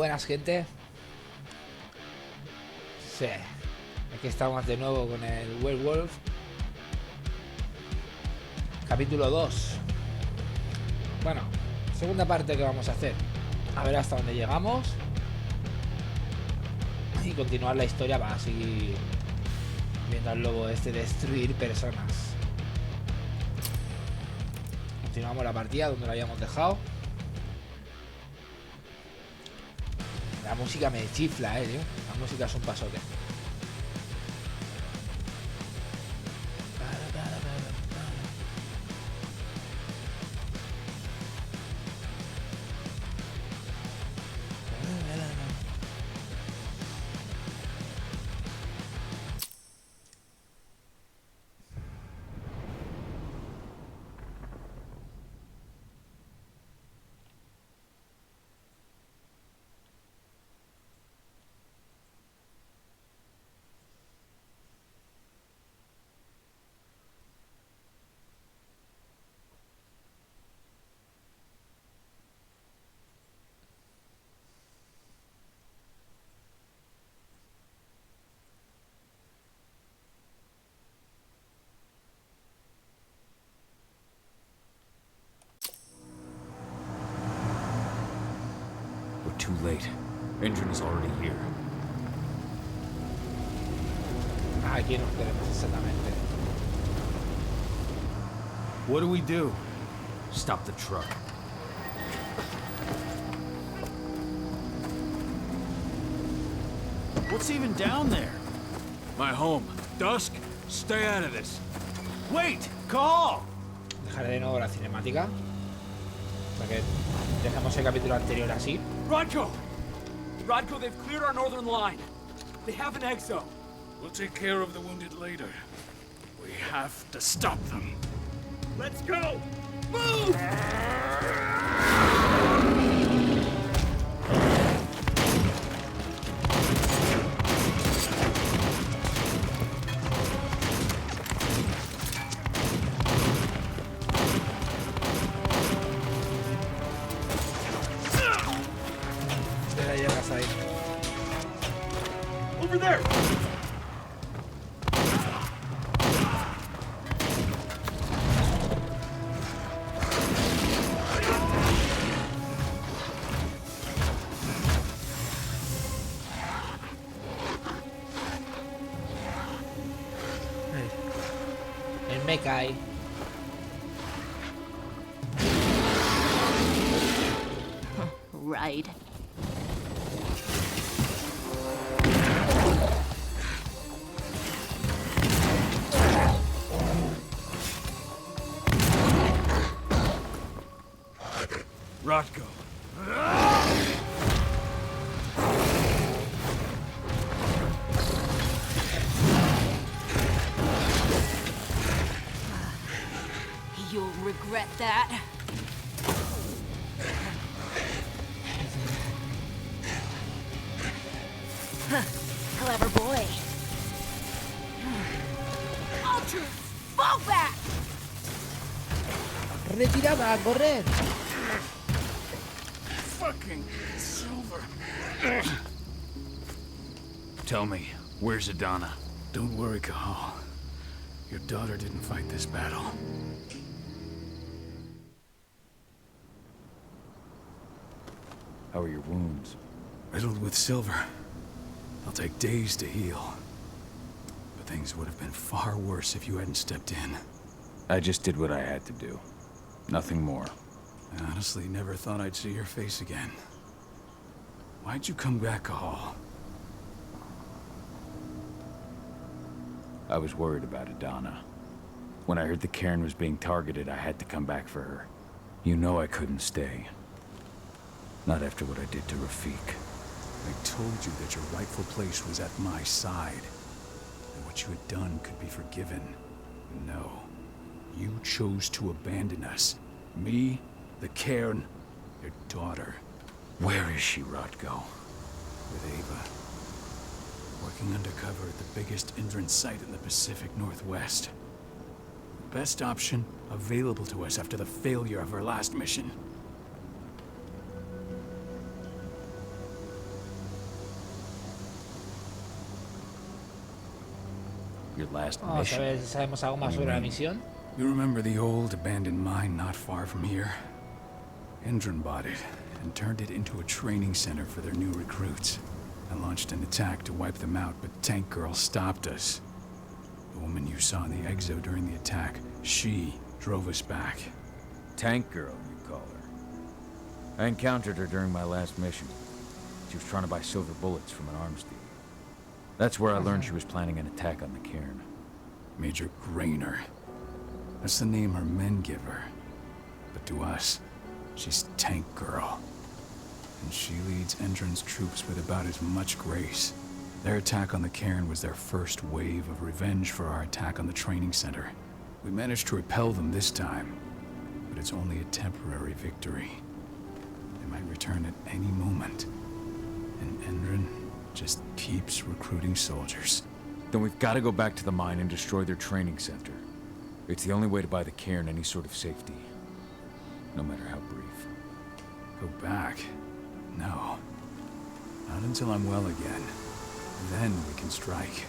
buenas, gente. Sí, aquí estamos de nuevo con el Werewolf. Capítulo 2. Bueno, segunda parte que vamos a hacer. A ver hasta dónde llegamos. Y continuar la historia para seguir viendo al lobo este destruir personas. Continuamos la partida donde la habíamos dejado. La música me chifla, tío. La música es un pasote. Too late. Engine is already here. Aquí nos queremos exactamente. What do we do? Stop the truck. What's even down there? My home. Dusk, stay out of this. Wait! Call! Dejaré de nuevo la cinemática. Para que dejemos el capítulo anterior así. Rodko! Rodko, they've cleared our northern line. They have an exo. We'll take care of the wounded later. We have to stop them. Let's go! Move! Over there! El mecha ahí. Right. Rodko. You'll regret that. Clever boy. Ultra, fall back! Retirada, a correr. Fucking Silver. Tell me, where's Adana? Don't worry, Cahal. Your daughter didn't fight this battle. How are your wounds? Riddled with silver. They'll take days to heal. But things would have been far worse if you hadn't stepped in. I just did what I had to do. Nothing more. I honestly never thought I'd see your face again. Why'd you come back, Cahal? I was worried about Adana. When I heard the cairn was being targeted, I had to come back for her. You know I couldn't stay. Not after what I did to Rafik. I told you that your rightful place was at my side. And what you had done could be forgiven. No. You chose to abandon us. Me, the cairn, your daughter. Where is she, Rodko? With Ava. Working undercover at the biggest Indran site in the Pacific Northwest. The best option available to us after the failure of our last mission. Your last Vamos a mission. ver si sabemos algo más sobre la misión. You remember the old abandoned mine not far from here? Endron bought it and turned it into a training center for their new recruits. I launched an attack to wipe them out, but Tank Girl stopped us. The woman you saw in the exo during the attack, she drove us back. Tank Girl, you call her. I encountered her during my last mission. She was trying to buy silver bullets from an arms dealer. That's where I learned she was planning an attack on the cairn. Major Grainer. That's the name her men give her. But to us, she's Tank Girl. And she leads Endron's troops with about as much grace. Their attack on the cairn was their first wave of revenge for our attack on the training center. We managed to repel them this time, but it's only a temporary victory. They might return at any moment. And Endron just keeps recruiting soldiers. Then we've got to go back to the mine and destroy their training center. It's the only way to buy the cairn any sort of safety, no matter how brief. Go back? No. Not until I'm well again. Then we can strike.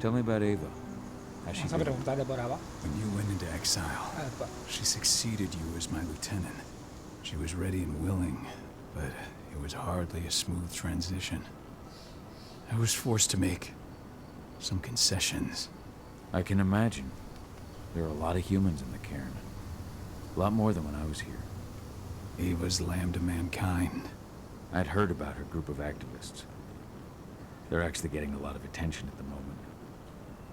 Tell me about Ava. How's she Vamos a doing? preguntarle por abajo. When you went into exile, she succeeded you as my lieutenant. She was ready and willing, but it was hardly a smooth transition. I was forced to make some concessions. I can imagine. There are a lot of humans in the cairn. A lot more than when I was here. Ava's lamb to mankind. I'd heard about her group of activists. They're actually getting a lot of attention at the moment.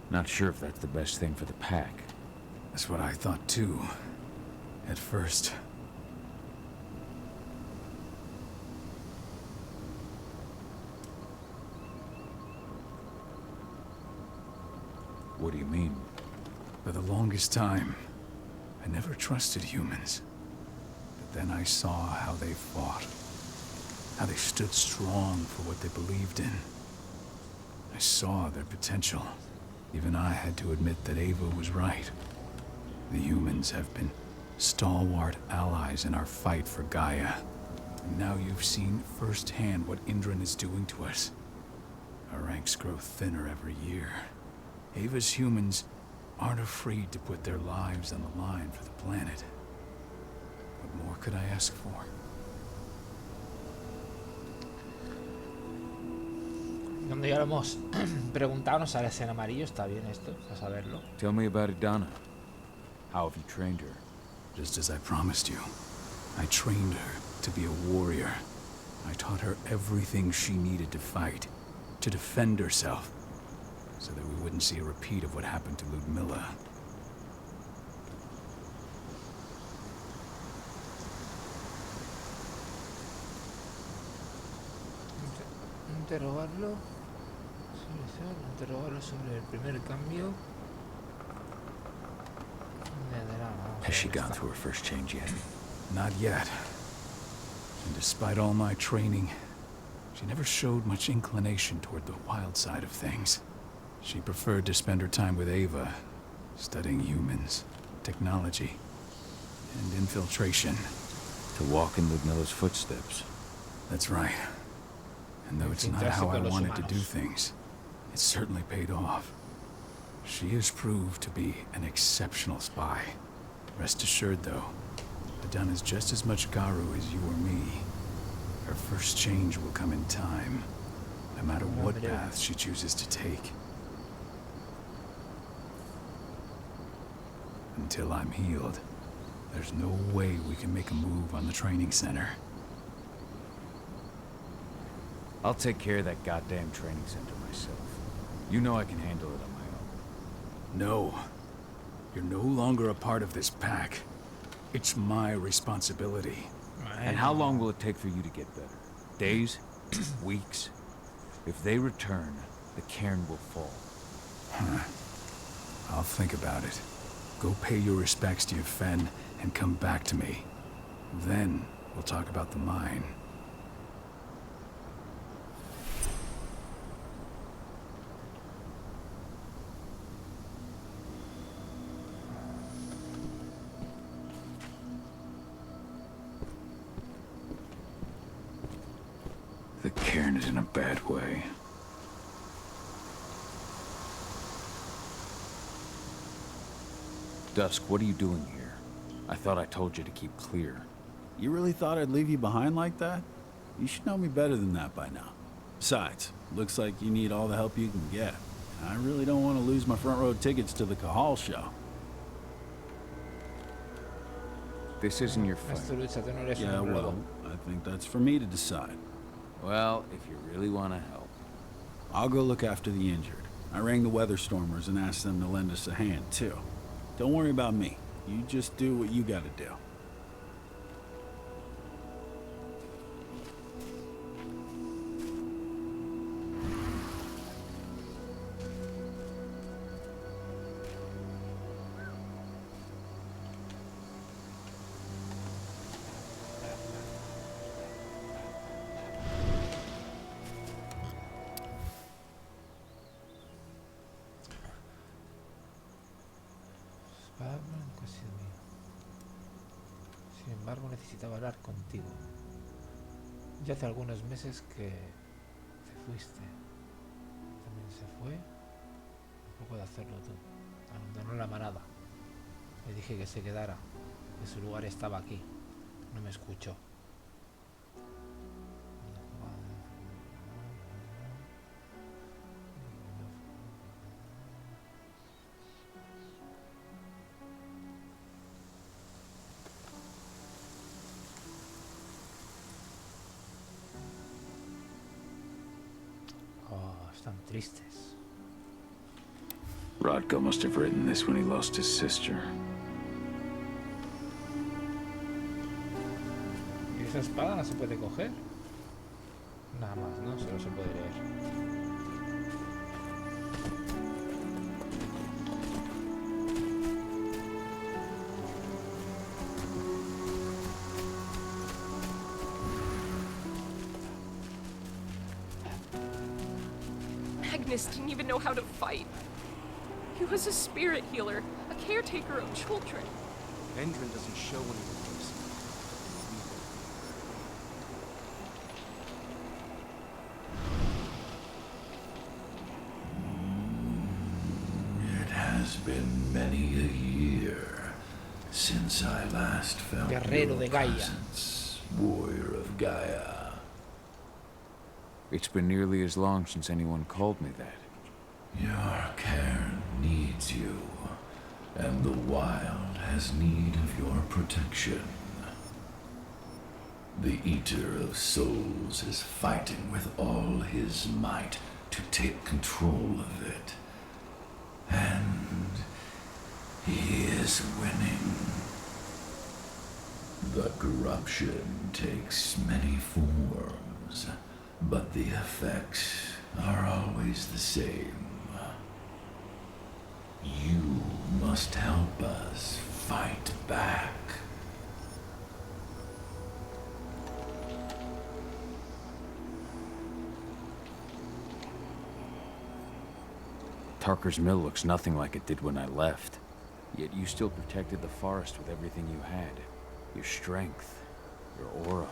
Not sure if that's the best thing for the pack. That's what I thought too, at first. What do you mean? For the longest time, I never trusted humans. But then I saw how they fought. How they stood strong for what they believed in. I saw their potential. Even I had to admit that Ava was right. The humans have been stalwart allies in our fight for Gaia. And now you've seen firsthand what Endron is doing to us. Our ranks grow thinner every year. Ava's humans aren't afraid to put their lives on the line for the planet. What more could I ask for? Donde ya lo hemos preguntado, nos sale en amarillo. Está bien esto, a saberlo. Tell me about Idana. How have you trained her? Just as I promised you, I trained her to be a warrior. I taught her everything she needed to fight, to defend herself, so that we wouldn't see a repeat of what happened to Ludmilla. Interrogarlo sobre el primer cambio. Has she gone through her first change yet? Not yet. And despite all my training, she never showed much inclination toward the wild side of things. She preferred to spend her time with Ava, studying humans, technology, and infiltration. To walk in Ludmilla's footsteps. That's right. And though it's not how I wanted to do things, it certainly paid off. She has proved to be an exceptional spy. Rest assured, though, Adan is just as much Garu as you or me. Her first change will come in time, no matter what path she chooses to take. Until I'm healed, there's no way we can make a move on the training center. I'll take care of that goddamn training center myself. You know I can handle it on my own. No. You're no longer a part of this pack. It's my responsibility. And how long will it take for you to get better? Days? Weeks? If they return, the cairn will fall. I'll think about it. Go pay your respects to your Fen and come back to me. Then we'll talk about the mine. it in a bad way. Dusk, what are you doing here? I thought I told you to keep clear. You really thought I'd leave you behind like that? You should know me better than that by now. Besides, looks like you need all the help you can get. I really don't want to lose my front row tickets to the Cahal show. This isn't your Esto, fight. Luisa, tú no eres Yeah, un well, lobo. I think that's for me to decide. Well, if you really want to help. I'll go look after the injured. I rang the weather stormers and asked them to lend us a hand, too. Don't worry about me. You just do what you gotta do. Nunca ha sido mío. Sin embargo, necesitaba hablar contigo. Ya hace algunos meses que te fuiste. También se fue. No puedo hacerlo tú. Abandonó la manada. Le dije que se quedara, que su lugar estaba aquí. No me escuchó. Están tristes. Rodko must have written this when he lost his sister. ¿Y esa espada no se puede coger? Nada más, ¿no? Solo se puede leer. Magnus didn't even know how to fight. He was a spirit healer, a caretaker of children. Vendrin doesn't show any remorse. It has been many a year since I last felt Guerrero your de Gaia. presence, warrior of Gaia. It's been nearly as long since anyone called me that. Your cairn needs you, and the wild has need of your protection. The Eater of Souls is fighting with all his might to take control of it. And he is winning. The corruption takes many forms, but the effects are always the same. You must help us fight back. Tarker's mill looks nothing like it did when I left. Yet you still protected the forest with everything you had. Your strength, your aura.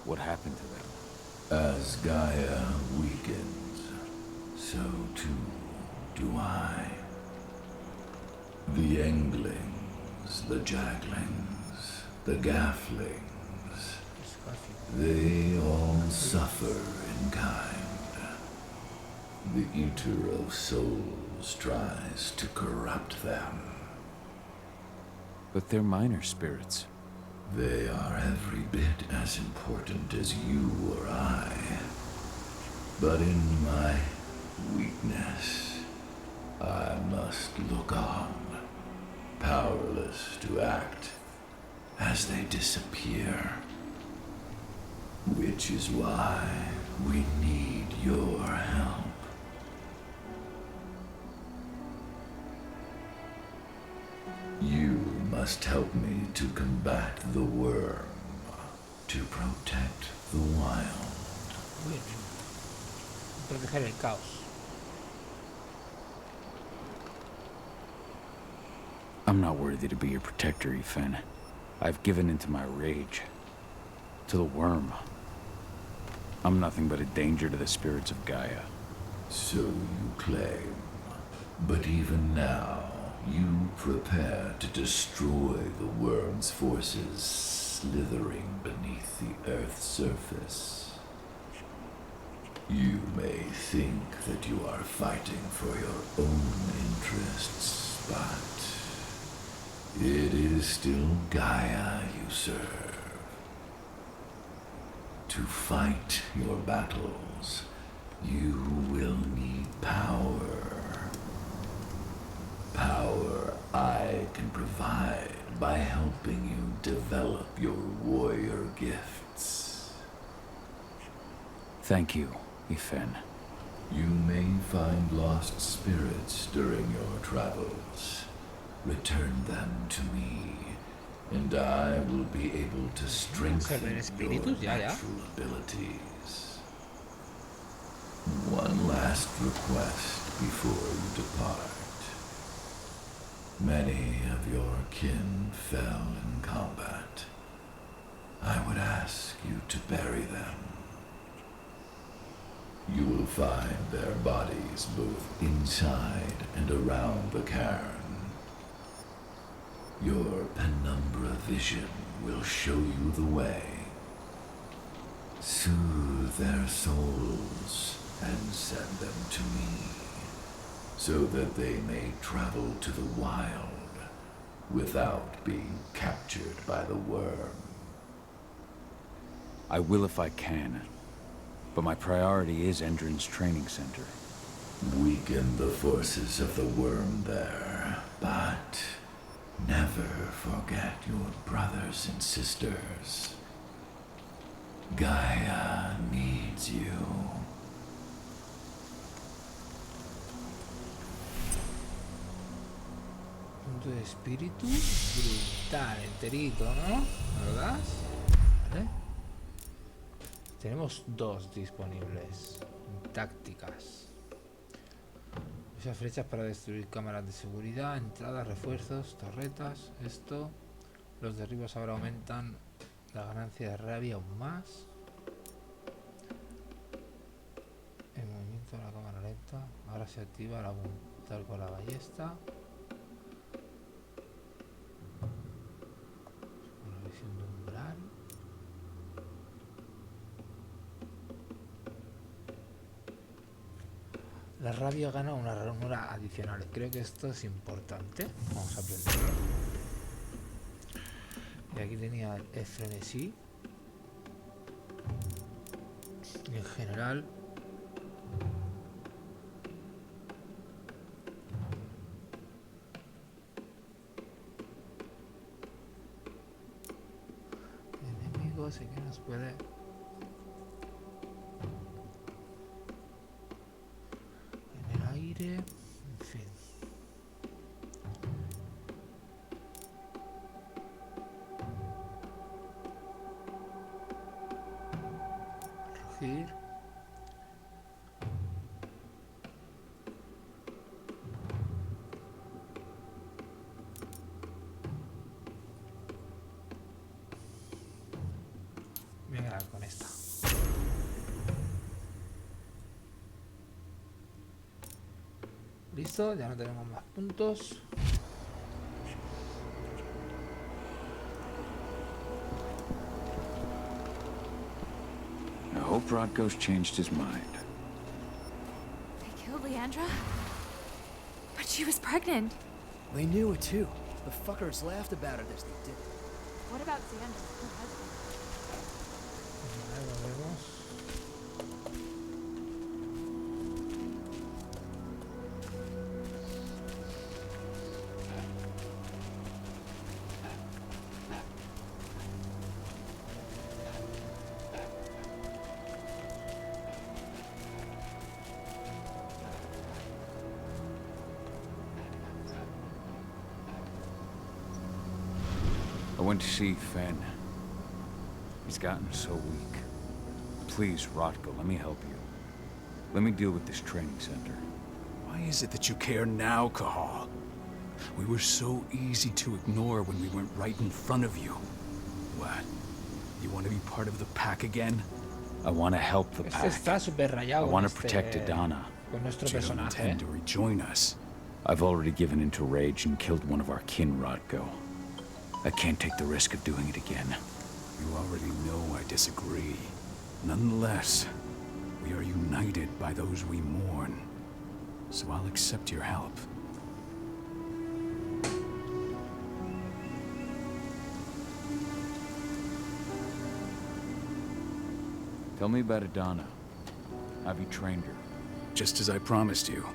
What happened to them? As Gaia weakens, so too do I. The Englings, the Jagglings, the Gafflings, they all suffer in kind. The Eater of Souls tries to corrupt them. But they're minor spirits. They are every bit as important as you or I. But in my weakness, I must look on, powerless to act as they disappear. Which is why we need your help. You must help me to combat the worm, to protect the wild. Proteger el caos. I'm not worthy to be your protector, Ethan. I've given into my rage. To the worm. I'm nothing but a danger to the spirits of Gaia. So you claim. But even now, you prepare to destroy the worm's forces slithering beneath the Earth's surface. You may think that you are fighting for your own interests, but it is still Gaia you serve. To fight your battles, you will need power. Power I can provide by helping you develop your warrior gifts. Thank you, Ifen. You may find lost spirits during your travels. Return them to me, and I will be able to strengthen your natural abilities. One last request before you depart. Many of your kin fell in combat. I would ask you to bury them. You will find their bodies both inside and around the cairn. Your penumbra vision will show you the way. Soothe their souls and send them to me, so that they may travel to the wild without being captured by the worm. I will if I can, but my priority is Endron's training center. Weaken the forces of the worm there, but never forget your brothers and sisters. Gaia needs you. Punto de espíritu brutal, enterito, ¿no? ¿Verdad? Vale. Tenemos dos disponibles. Tácticas. Usa flechas para destruir cámaras de seguridad, entradas, refuerzos, torretas. Esto. Los derribos ahora aumentan la ganancia de rabia aún más. El movimiento de la cámara lenta. Ahora se activa al apuntar con la ballesta. Una visión de umbral. La rabia gana una ranura adicional. Creo que esto es importante. Vamos a aprenderlo. Y aquí tenía el frenesí. Y en general el enemigo sí que nos puede en el aire, en fin. Rugir. Voy a quedar con esta. Listo, ya no tenemos más puntos. I hope Rodko's changed his mind. They killed Leandra? But she was pregnant. They knew it too. The fuckers laughed about it as they did it. What about Xander, her husband? Ahí lo vemos. I went to see Fen. He's gotten so weak. Please, Rodko, let me help you. Let me deal with this training center. Why is it that you care now, Cahal? We were so easy to ignore when we went right in front of you. What? You want to be part of the pack again? I want to help the Este pack. está súper I rayado want con, to protect Adana. con nuestro But you don't personaje. intend to rejoin us. I've already given into rage and killed one of our kin, Rodko. I can't take the risk of doing it again. You already know I disagree. Nonetheless, we are united by those we mourn. So I'll accept your help. Tell me about Adana. Have you trained her? Just as I promised you,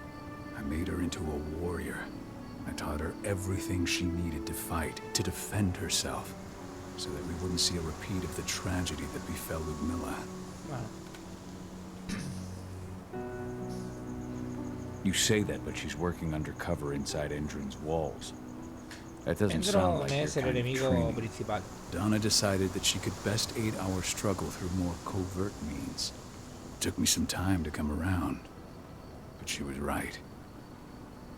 I made her into a warrior. I taught her everything she needed to fight, to defend herself, so that we wouldn't see a repeat of the tragedy that befell Ludmilla. Bueno, You say that, but she's working undercover inside Endron's walls. That doesn't sound Endron like your es el kind of enemigo training. principal. Donna decided that she could best aid our struggle through more covert means. It took me some time to come around, but she was right.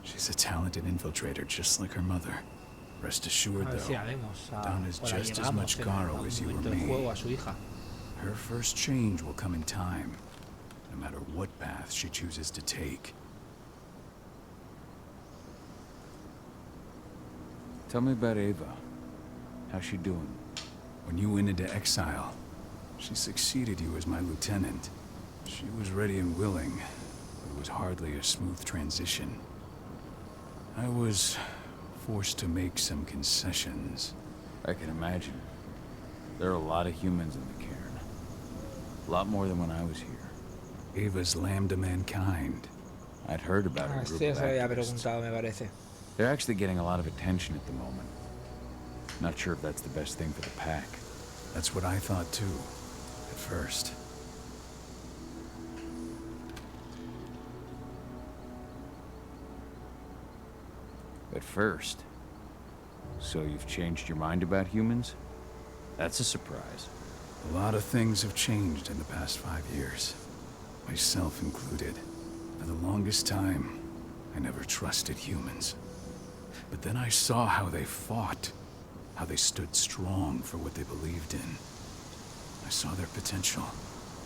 She's a talented infiltrator, just like her mother. Rest assured, A ver si though, la vemos. Donna's O la just as llevamos much en Garo algún as you or momento del me. juego a su hija. her first change will come in time, no matter what path she chooses to take. Tell me about Ava. How's she doing? When you went into exile, she succeeded you as my lieutenant. She was ready and willing, but it was hardly a smooth transition. I was forced to make some concessions. I can imagine. There are a lot of humans in the cairn. A lot more than when I was here. Ava's lamb to mankind. I'd heard about her Esto group ya of se había activists. preguntado, me parece. They're actually getting a lot of attention at the moment. Not sure if that's the best thing for the pack. That's what I thought too, at first. At first. So you've changed your mind about humans? That's a surprise. A lot of things have changed in the past 5 years, myself included. For the longest time, I never trusted humans. But then I saw how they fought, how they stood strong for what they believed in. I saw their potential.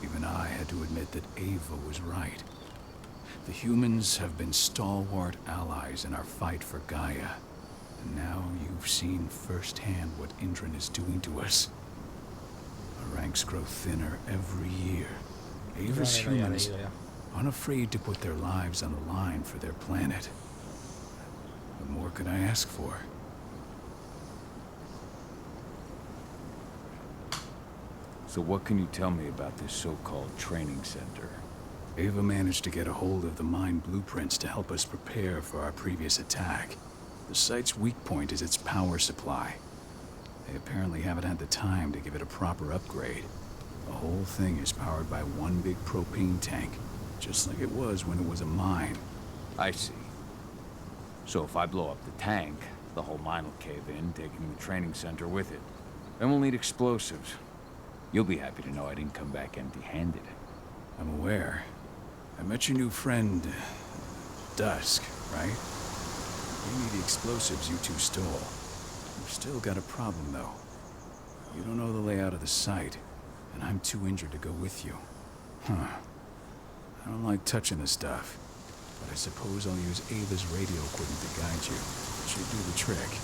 Even I had to admit that Ava was right. The humans have been stalwart allies in our fight for Gaia. And now you've seen firsthand what Endron is doing to us. Our ranks grow thinner every year. Ava's Vale, lo había humans, leído ya. unafraid to put their lives on the line for their planet. What more could I ask for? So what can you tell me about this so-called training center? Ava managed to get a hold of the mine blueprints to help us prepare for our previous attack. The site's weak point is its power supply. They apparently haven't had the time to give it a proper upgrade. The whole thing is powered by one big propane tank, just like it was when it was a mine. I see. So if I blow up the tank, the whole mine will cave in, taking the training center with it. Then we'll need explosives. You'll be happy to know I didn't come back empty-handed. I'm aware. I met your new friend, Dusk, right? Gave me the explosives you two stole. We've still got a problem, though. You don't know the layout of the site, and I'm too injured to go with you. Huh. I don't like touching the stuff, but I suppose I'll use Ava's radio equipment to guide you. It should do the trick.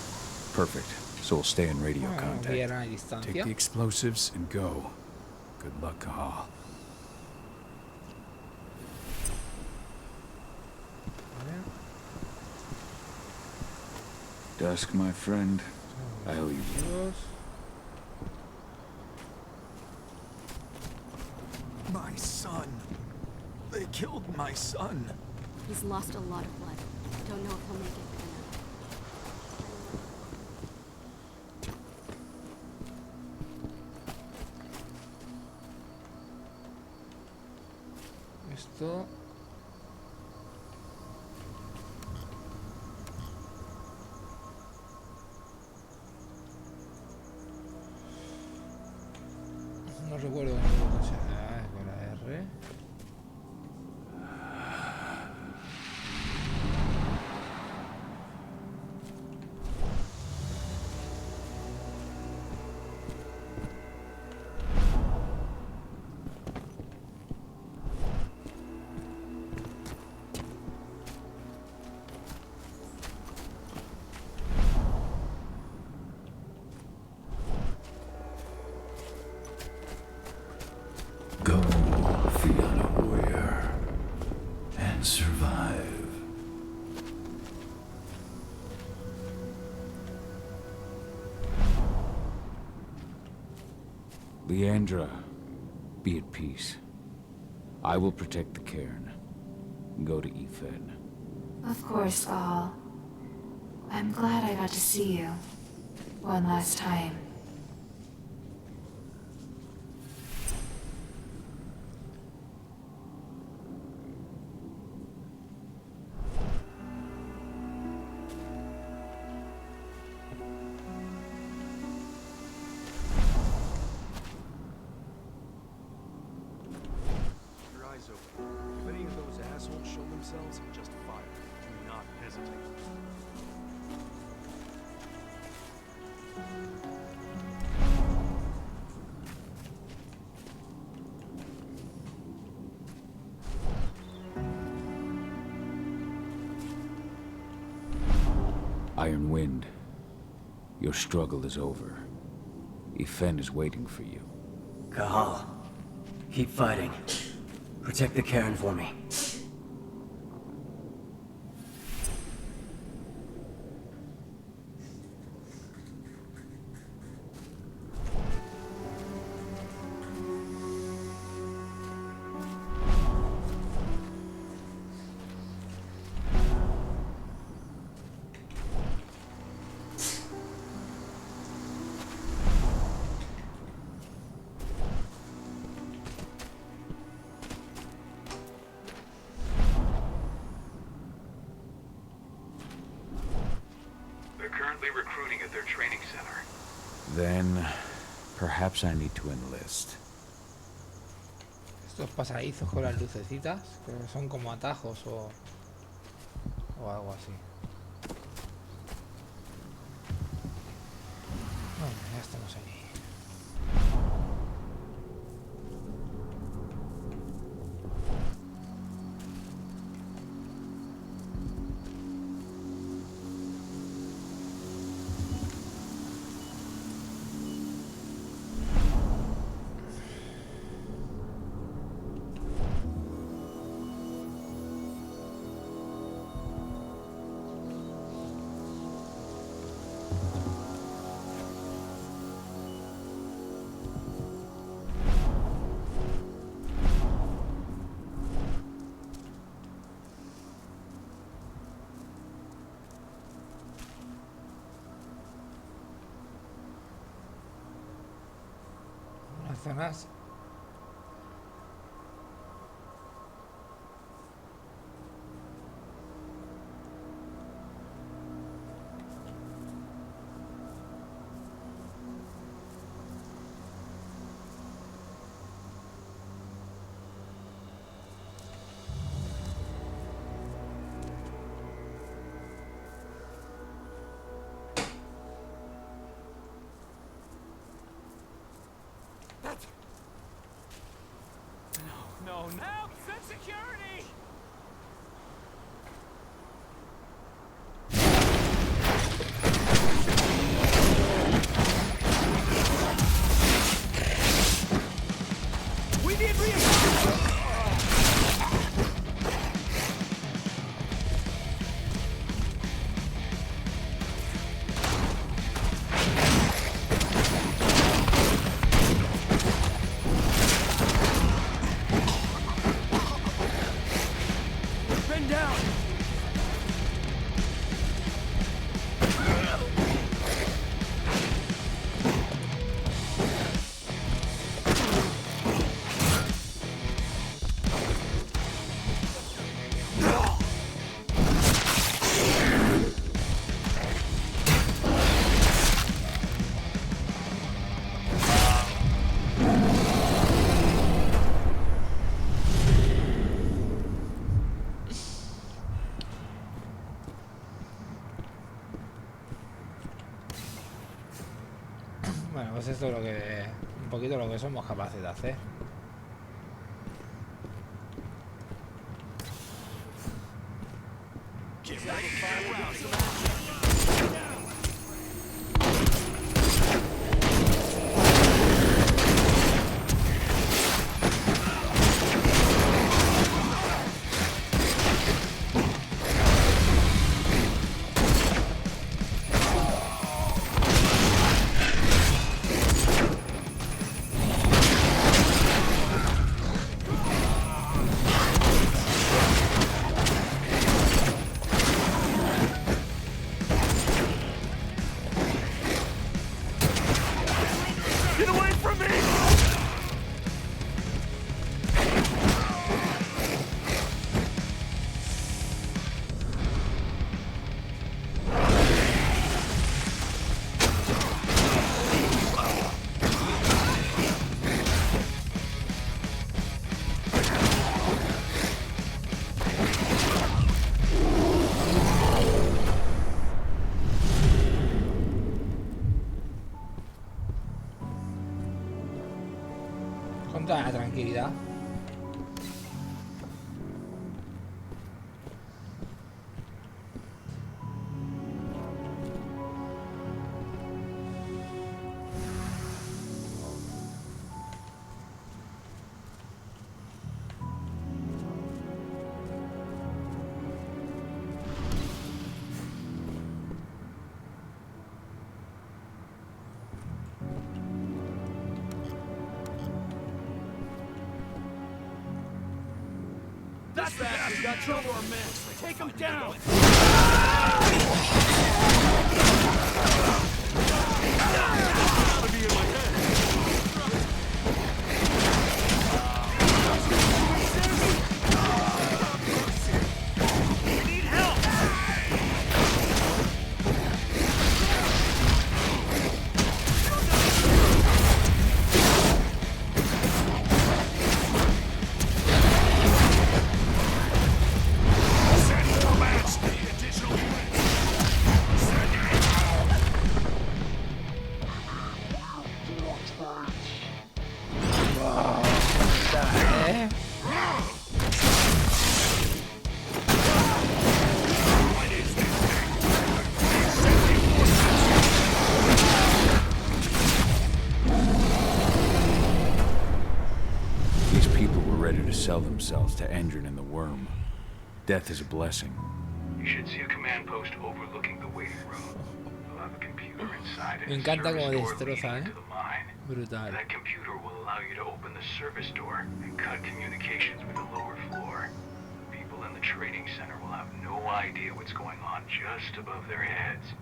Perfect. So we'll stay in radio Bueno, contact. pillarán a Take distancia. the explosives and go. Good luck, Kahal. Vale. Dusk, my friend, I owe you. Dos. My son. They killed my son. He's lost a lot of blood. Don't know if he'll make it. Esto. No recuerdo cómo se hace. Con la R. Leandra, be at peace. I will protect the cairn. Go to Ethan. Of course, Gal. I'm glad I got to see you. One last time. Your eyes open. If any of those assholes show themselves, just fire. Do not hesitate. Iron Wind, your struggle is over. Ethan is waiting for you. Kahal, keep fighting. Protect the cairn for me. Recruiting at their training center. Then, perhaps I need to enlist. Estos pasadizos con las lucecitas, que son como atajos o algo así. Bueno, ya estamos aquí. Zonas No, now send security! We need reinforcements! Bueno, pues esto es lo que un poquito lo que somos capaces de hacer. from me! Con toda la tranquilidad. That bastard got two more men. Take him down! Gotta be in my head. I need help! These people were ready to sell themselves to Endrin and the Worm. Death is a blessing. You should see a command post overlooking the waiting room. You'll have a computer inside it. Me encanta como Service door destroza, leading to the mine. Brutal. That computer will allow you to open the service door and cut communications with the lower floor. The people in the trading center will have no idea what's going on just above their heads.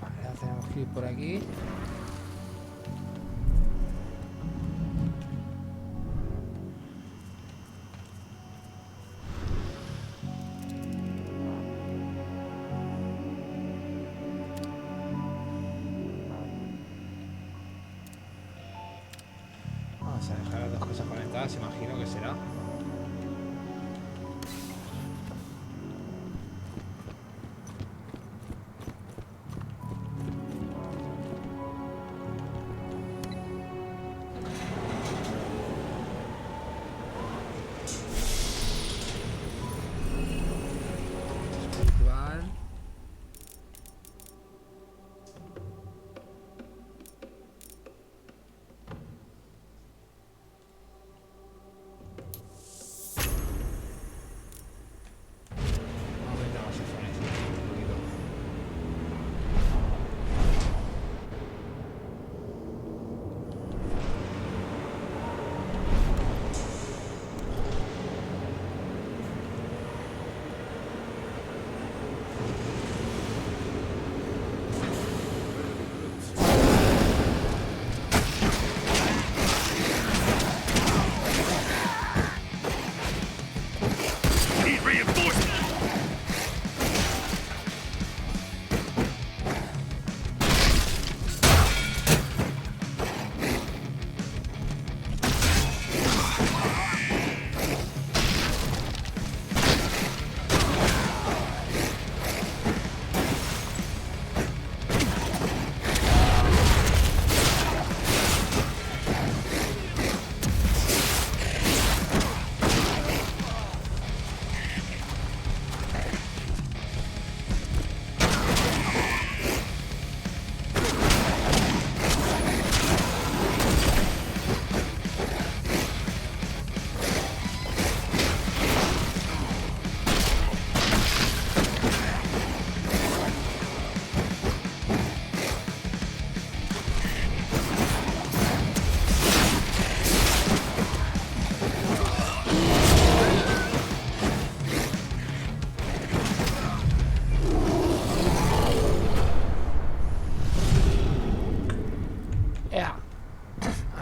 Vale, ahora tenemos que ir por aquí. Vamos a dejar las dos cosas conectadas, imagino que será. Espiritual.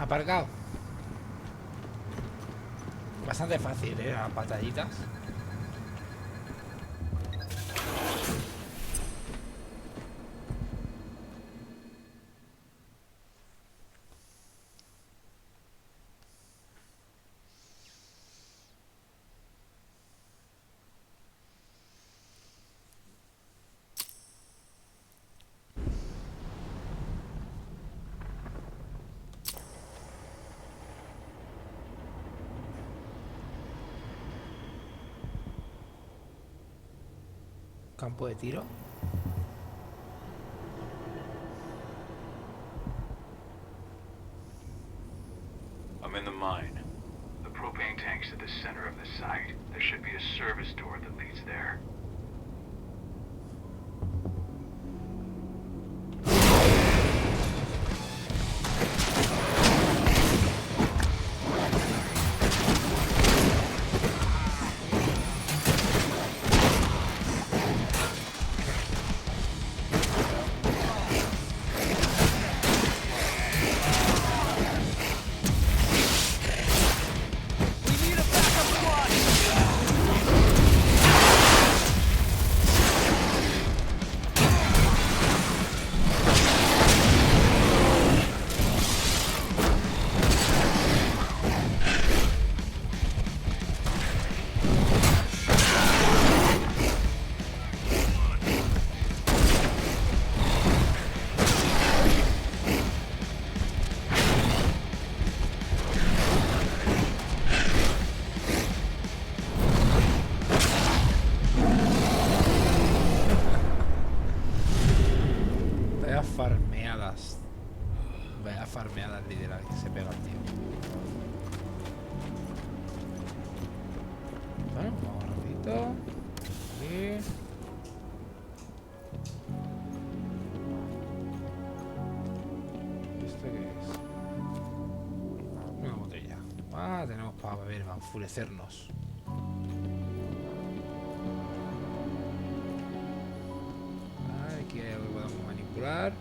aparcado. Bastante fácil, las batallitas. Campo de tiro. I'm in the mine. The propane tank's at the center of the site. There should be a service door that leads there. Farmeadas literal que se pega el tío. Bueno, vamos rapidito. Aquí. ¿Esto qué es? Una botella. Ah, tenemos para beber, para enfurecernos. Aquí hay algo que podemos manipular.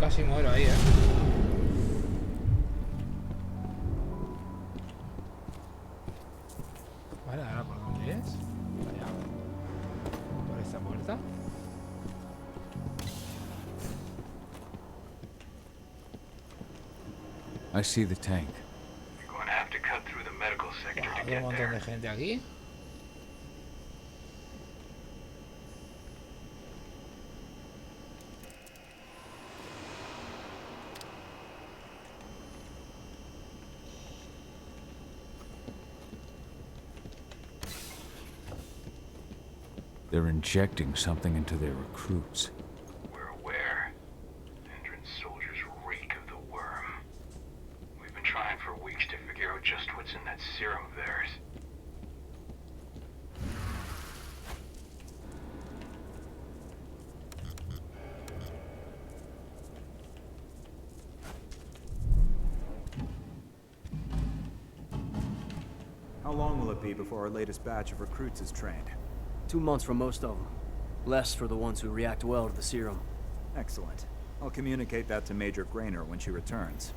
Casi muero ahí, Vale, ahora por dónde es. Allá. Por esta puerta. I see the tank. You're going to have to cut through the medical sector to Hay un get montón there. de gente aquí. They're injecting something into their recruits. We're aware. Entrance soldiers reek of the worm. We've been trying for weeks to figure out just what's in that serum of theirs. How long will it be before our latest batch of recruits is trained? 2 months for most of them. Less for the ones who react well to the serum. Excellent. I'll communicate that to Major Grainer when she returns.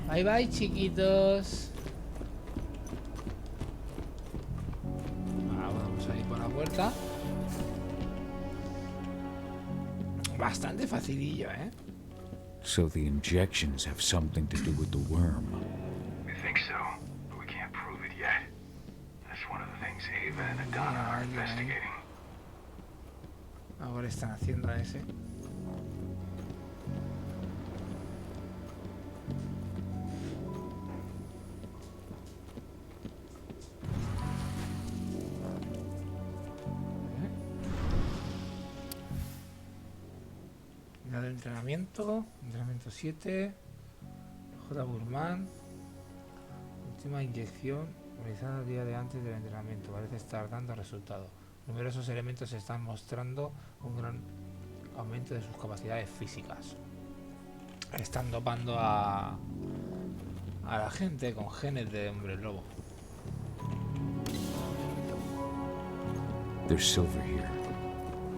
Bye bye, chiquitos. Vamos a ir por la puerta. Bastante facilillo, ¿eh? So the injections have something to do with the worm. We think so, but we can't prove it yet. That's one of the things Ava and Adana are investigating. Ahora están haciendo ese. De entrenamiento 7, J. Burman, última inyección realizada el día de antes del entrenamiento, parece estar dando resultados. Numerosos elementos están mostrando un gran aumento de sus capacidades físicas. Están dopando a la gente con genes de hombre lobo. There's silver here.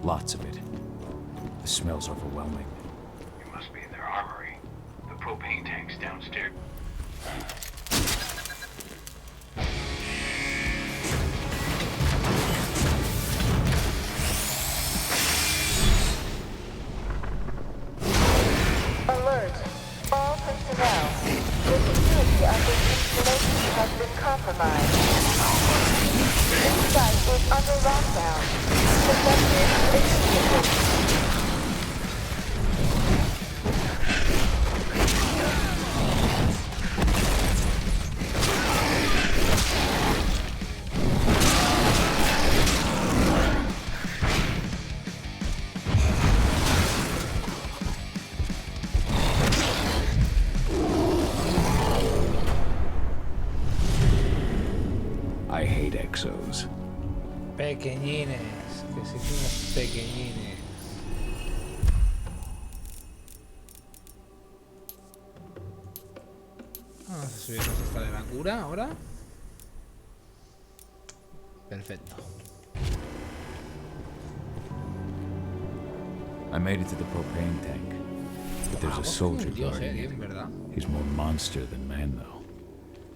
Lots of it. The smell's overwhelming. It must be in their armory. The propane tank's downstairs. Alert! All personnel. The security of this installation has been compromised. This site is under lockdown. Evacuate immediately. I hate exos. Pequeñines, que si somos pequeñines. Vamos a subirnos esta de la cura ahora. Perfecto. I made it to the propane tank, but there's a soldier guarding it. ¿verdad? He's more monster than man, though.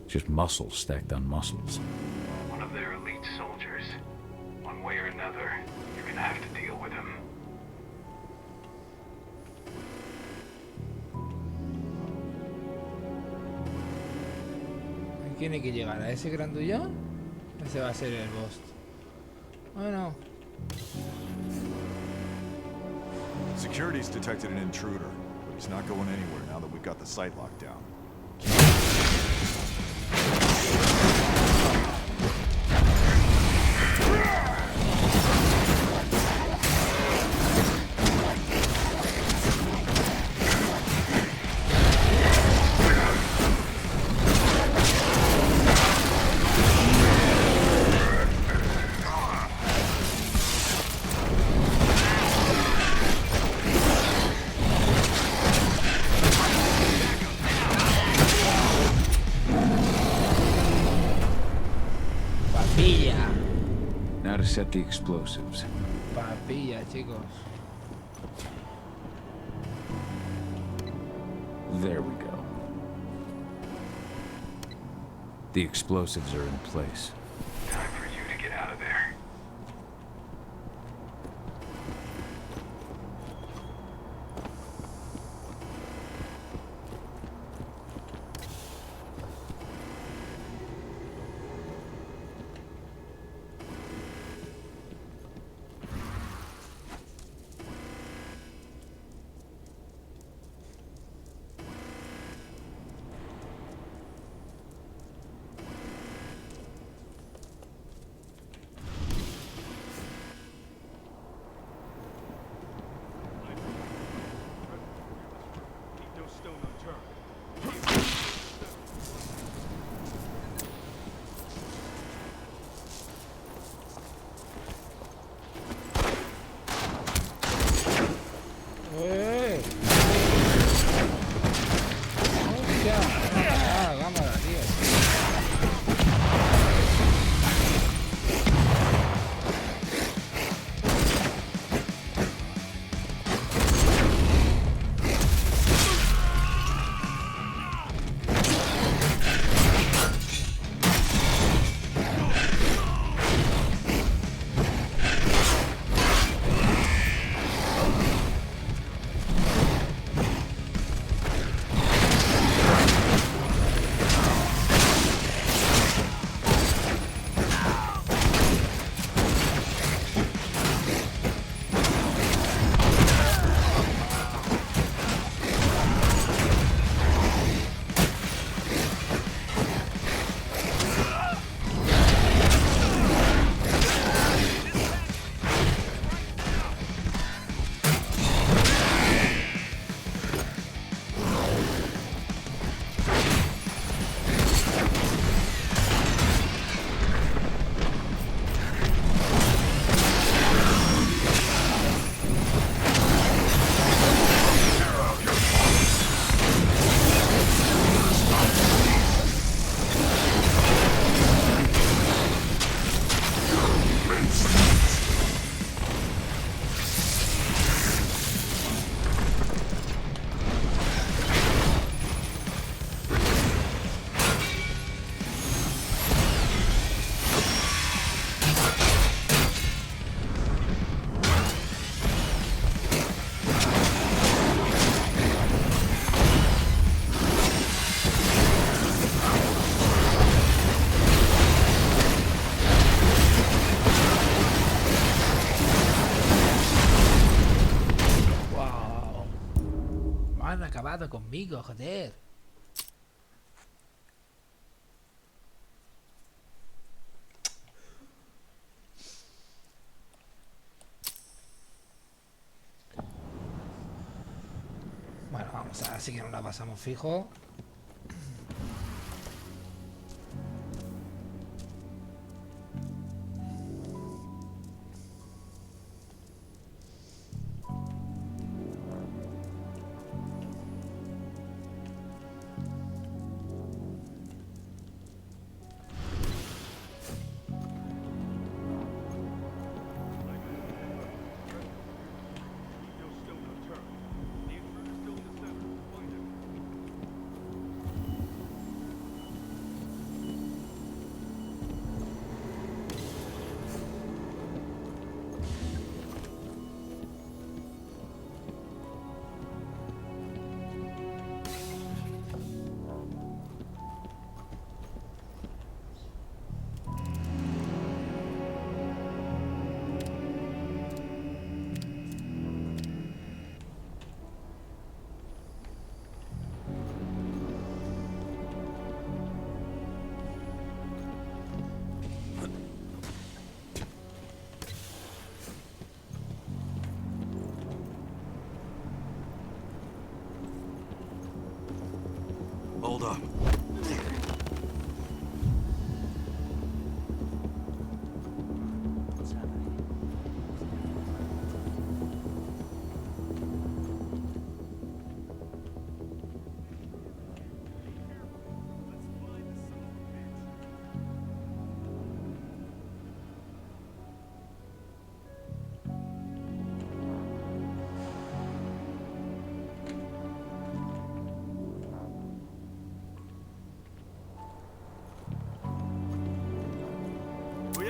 Just muscles stacked on muscles. One of their elite soldiers. One way or another, you're gonna have to deal with him. Tiene que llegar a ese grandullón. Ese va a ser el boss. Bueno. Security's detected an intruder, but he's not going anywhere now that we've got the site locked down. Papilla. Now to set the explosives. Papilla, chicos. There we go. The explosives are in place. Time for you to get out of there. Acabado conmigo, joder. Bueno, vamos a seguir, no la pasamos fijo.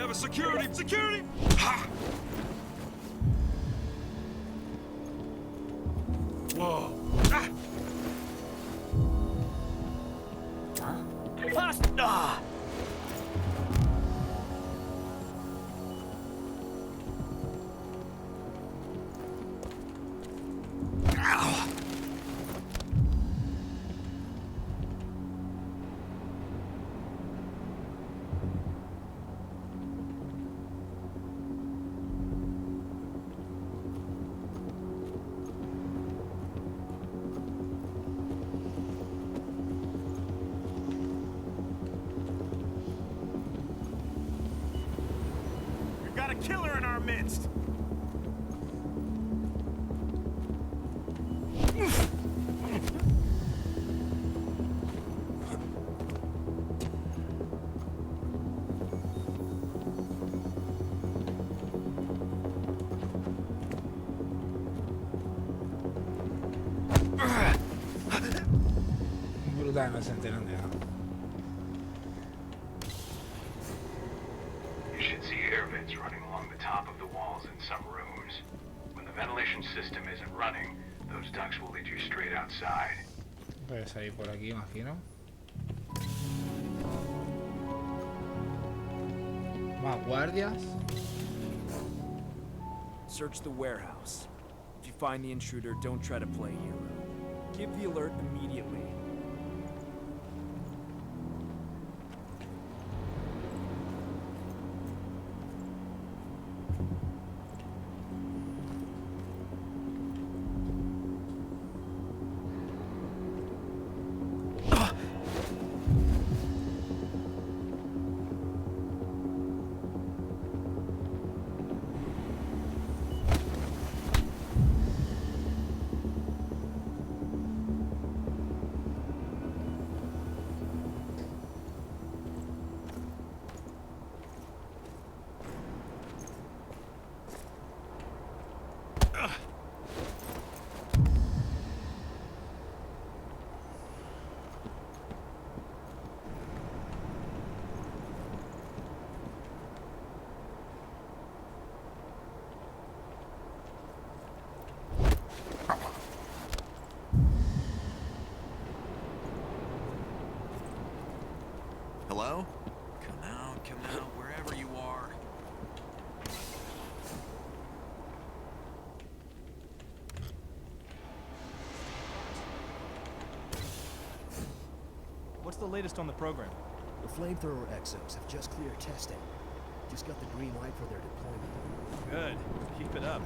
have a security! Security! Ha! Whoa. Ah. Ah! We've got a killer in our midst! Brutal, no se enteran de nada. You should see air vents running along the top of the walls in some rooms. When the ventilation system isn't running, those ducts will lead you straight outside. Puedes salir por aquí, imagino. Más guardias. Search the warehouse. If you find the intruder, don't try to play hero. Give the alert immediately. Hello? Come out, wherever you are. What's the latest on the program? The flamethrower exos have just cleared testing. Just got the green light for their deployment. Good. Keep it up.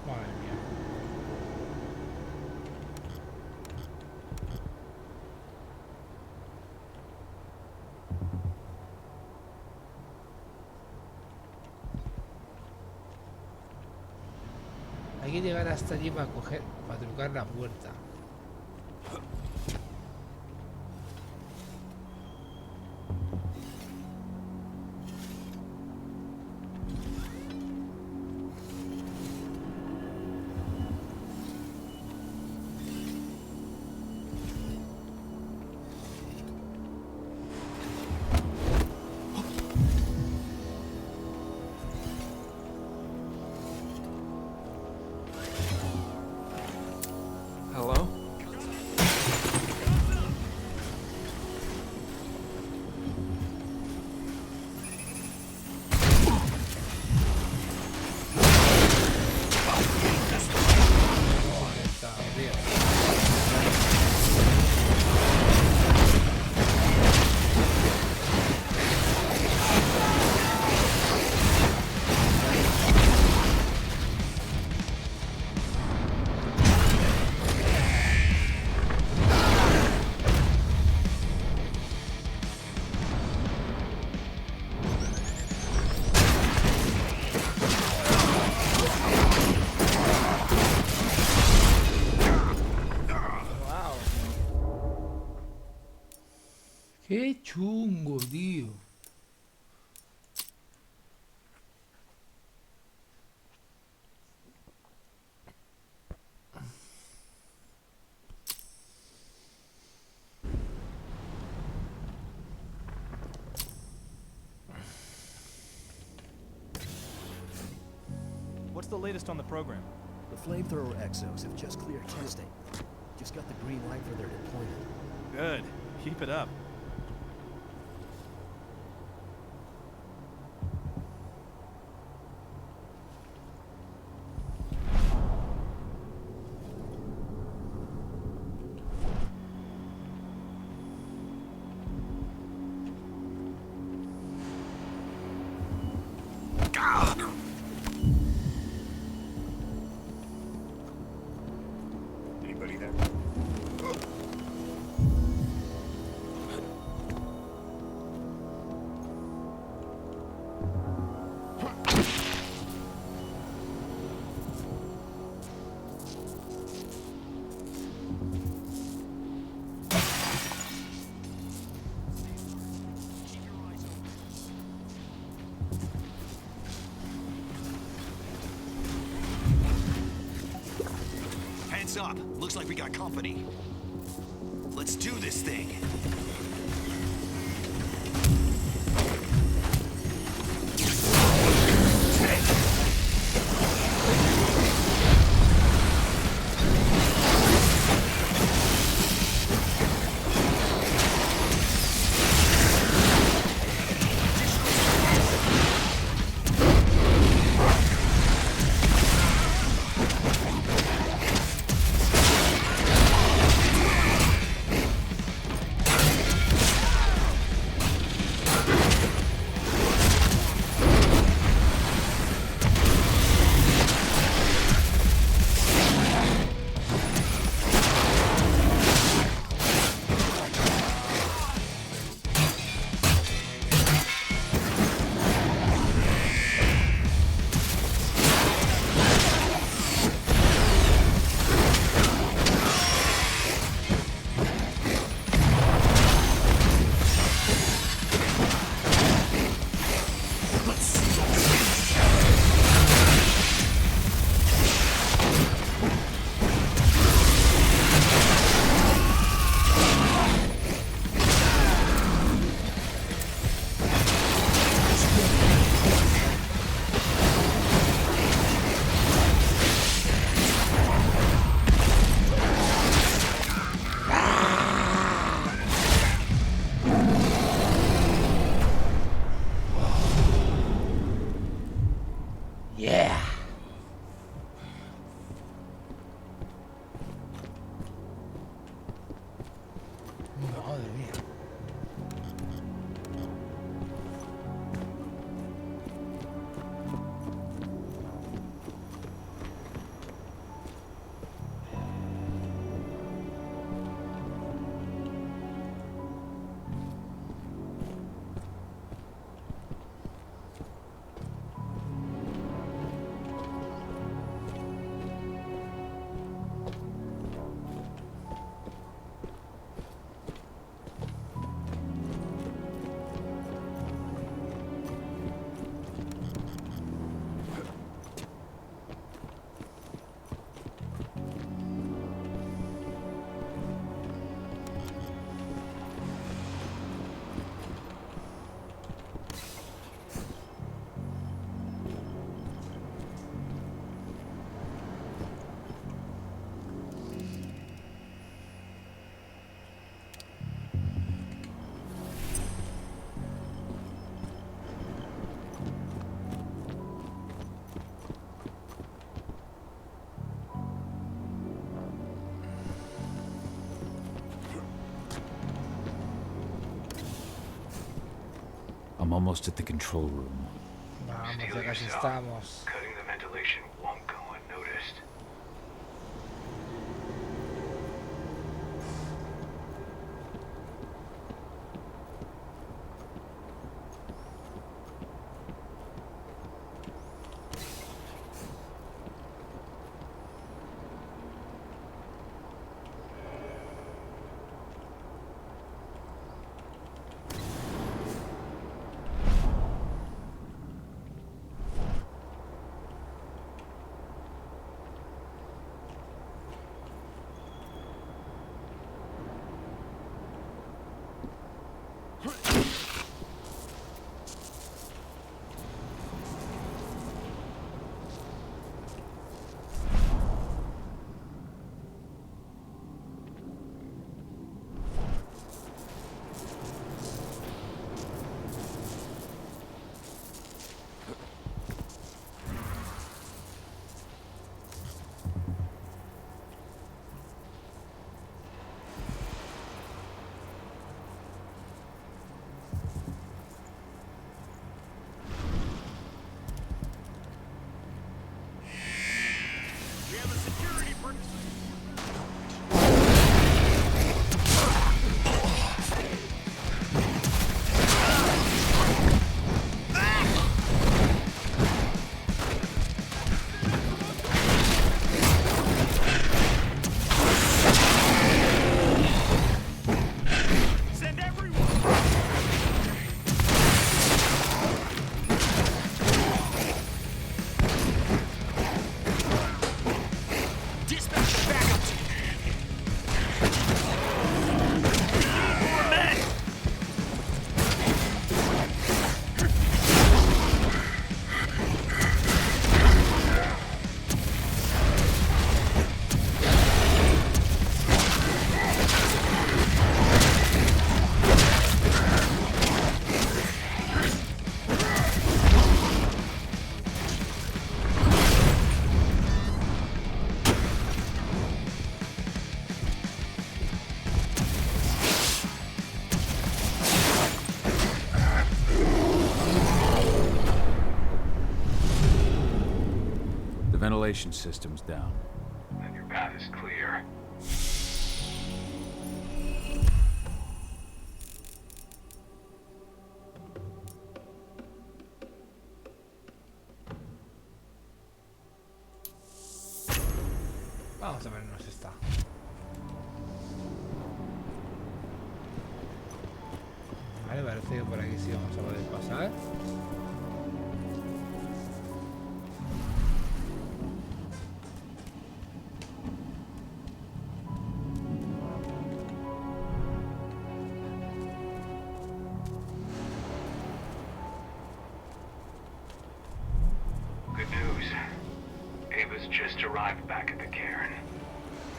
Madre mía. Hay que llegar hasta allí para trucar la puerta. Hello? Qué chungo, tío. What's the latest on the program? The flamethrower exos have just cleared testing. Just got the green light for their deployment. Good. Keep it up. Anybody there? Heads up. Looks like we got company. Let's do this thing. Yeah. Madre mía. I'm almost at the control room. Vamos, ya casi estamos. Cutting the ventilation won't go unnoticed. ventilation system's down. Then your path is clear. Vamos a vernos esta. Vale, parece que por aquí sí vamos a poder pasar. Good news. Ava's just arrived back at the cairn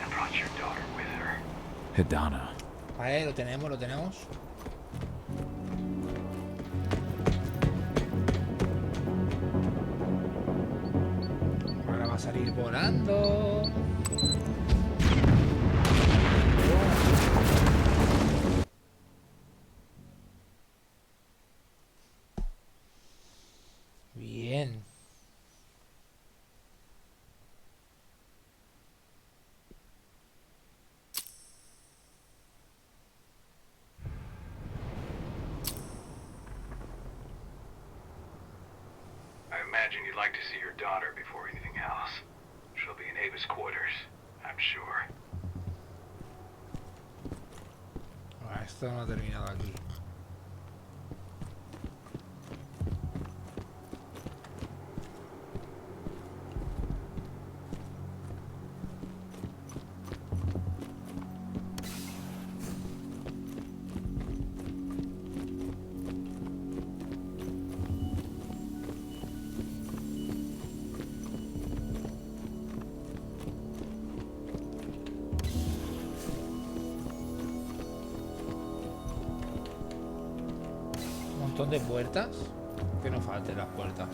and brought your daughter with her. Hidana. Vale, lo tenemos, lo tenemos. Ahora va a salir volando. Bien. I imagine you'd like to see your daughter before anything else. She'll be in Ava's quarters, I'm sure. Ah, esto no ha terminado aquí. Montón de puertas. Que no falten las puertas.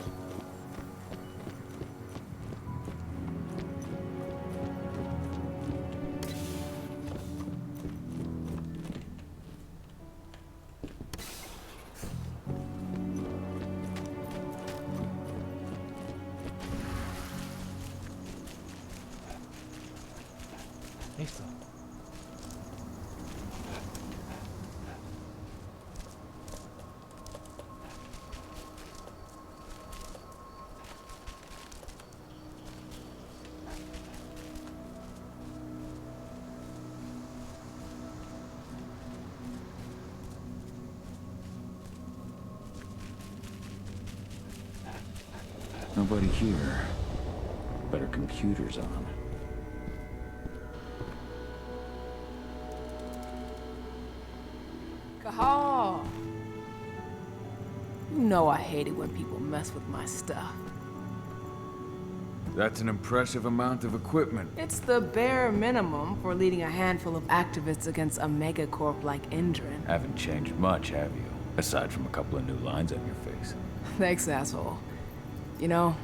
Listo. Nobody here. Better computers on. Cahal! You know I hate it when people mess with my stuff. That's an impressive amount of equipment. It's the bare minimum for leading a handful of activists against a megacorp like Indran. Haven't changed much, have you? Aside from a couple of new lines on your face. Thanks, asshole. You know,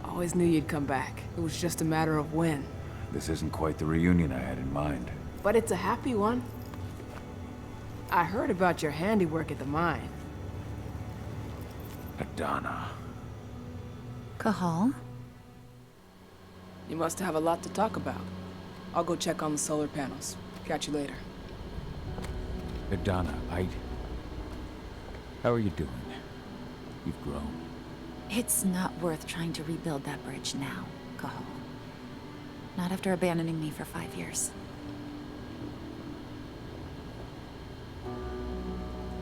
I always knew you'd come back. It was just a matter of when. This isn't quite the reunion I had in mind. But it's a happy one. I heard about your handiwork at the mine. Hidana. Cahal? You must have a lot to talk about. I'll go check on the solar panels. Catch you later. Hidana, how are you doing? You've grown. It's not worth trying to rebuild that bridge now, Cahal. Not after abandoning me for 5 years.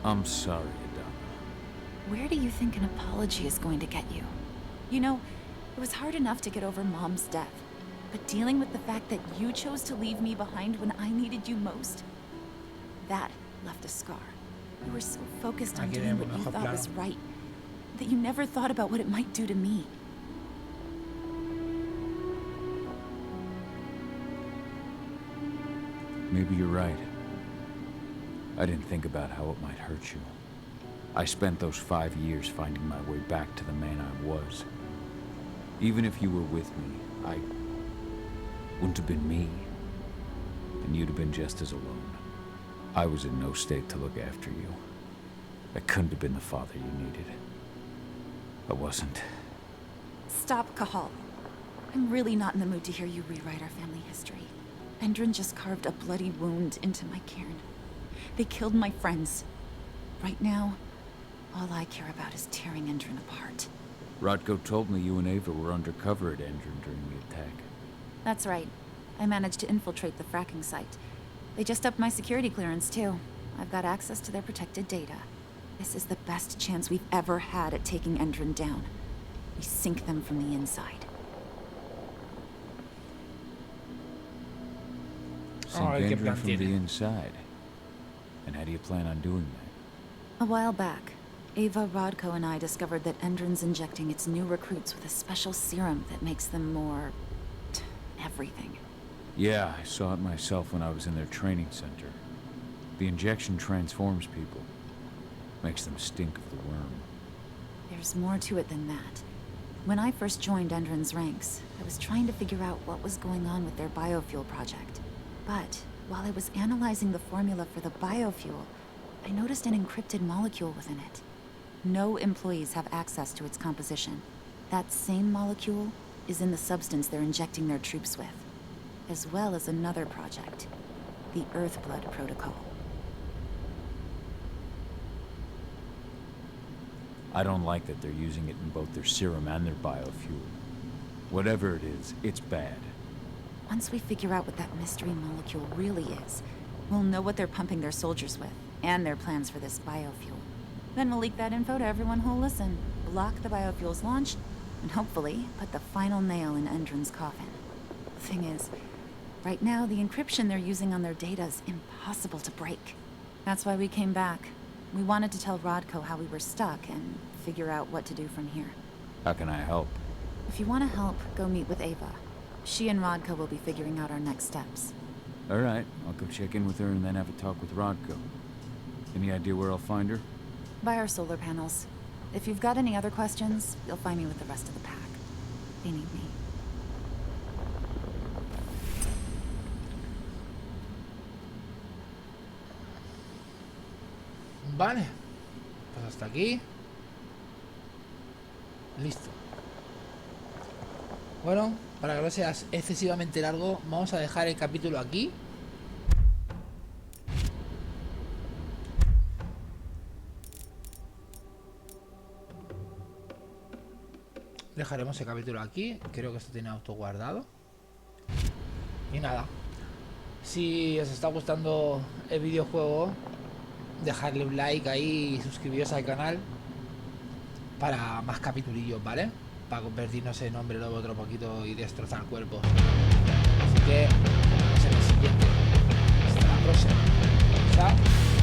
I'm sorry, Hidana. Where do you think an apology is going to get you? You know, it was hard enough to get over Mom's death, but dealing with the fact that you chose to leave me behind when I needed you most, that left a scar. You were so focused on doing what you thought was right, that you never thought about what it might do to me. Maybe you're right. I didn't think about how it might hurt you. I spent those 5 years finding my way back to the man I was. Even if you were with me, I wouldn't have been me. And you'd have been just as alone. I was in no state to look after you. I couldn't have been the father you needed. I wasn't. Stop, Cahal. I'm really not in the mood to hear you rewrite our family history. Endron just carved a bloody wound into my cairn. They killed my friends. Right now, all I care about is tearing Endron apart. Rodko told me you and Ava were undercover at Endron during the attack. That's right. I managed to infiltrate the fracking site. They just upped my security clearance, too. I've got access to their protected data. This is the best chance we've ever had at taking Endron down. We sink them from the inside. Sink Endron from the inside. And how do you plan on doing that? A while back, Ava, Rodko, and I discovered that Endron's injecting its new recruits with a special serum that makes them more... everything. Yeah, I saw it myself when I was in their training center. The injection transforms people. Makes them stink of the worm. There's more to it than that. When I first joined Endron's ranks, I was trying to figure out what was going on with their biofuel project. But while I was analyzing the formula for the biofuel, I noticed an encrypted molecule within it. No employees have access to its composition. That same molecule is in the substance they're injecting their troops with, as well as another project, the Earthblood protocol. I don't like that they're using it in both their serum and their biofuel. Whatever it is, it's bad. Once we figure out what that mystery molecule really is, we'll know what they're pumping their soldiers with, and their plans for this biofuel. Then we'll leak that info to everyone who'll listen, block the biofuel's launch, and hopefully put the final nail in Endron's coffin. The thing is, right now the encryption they're using on their data is impossible to break. That's why we came back. We wanted to tell Rodko how we were stuck and figure out what to do from here. How can I help? If you want to help, go meet with Ava. She and Rodko will be figuring out our next steps. All right, I'll go check in with her and then have a talk with Rodko. Any idea where I'll find her? By our solar panels. If you've got any other questions, you'll find me with the rest of the pack. They need me. Vale, pues hasta aquí. Listo. Bueno, para que no sea excesivamente largo, vamos a dejar el capítulo aquí. Dejaremos el capítulo aquí. Creo que esto tiene auto guardado. Y nada, si os está gustando el videojuego, dejadle un like ahí y suscribiros al canal para más capitulillos, ¿vale? Para convertirnos en hombre lobo otro poquito y destrozar cuerpos. Así que nos vemos en el siguiente. Hasta la próxima. Chao.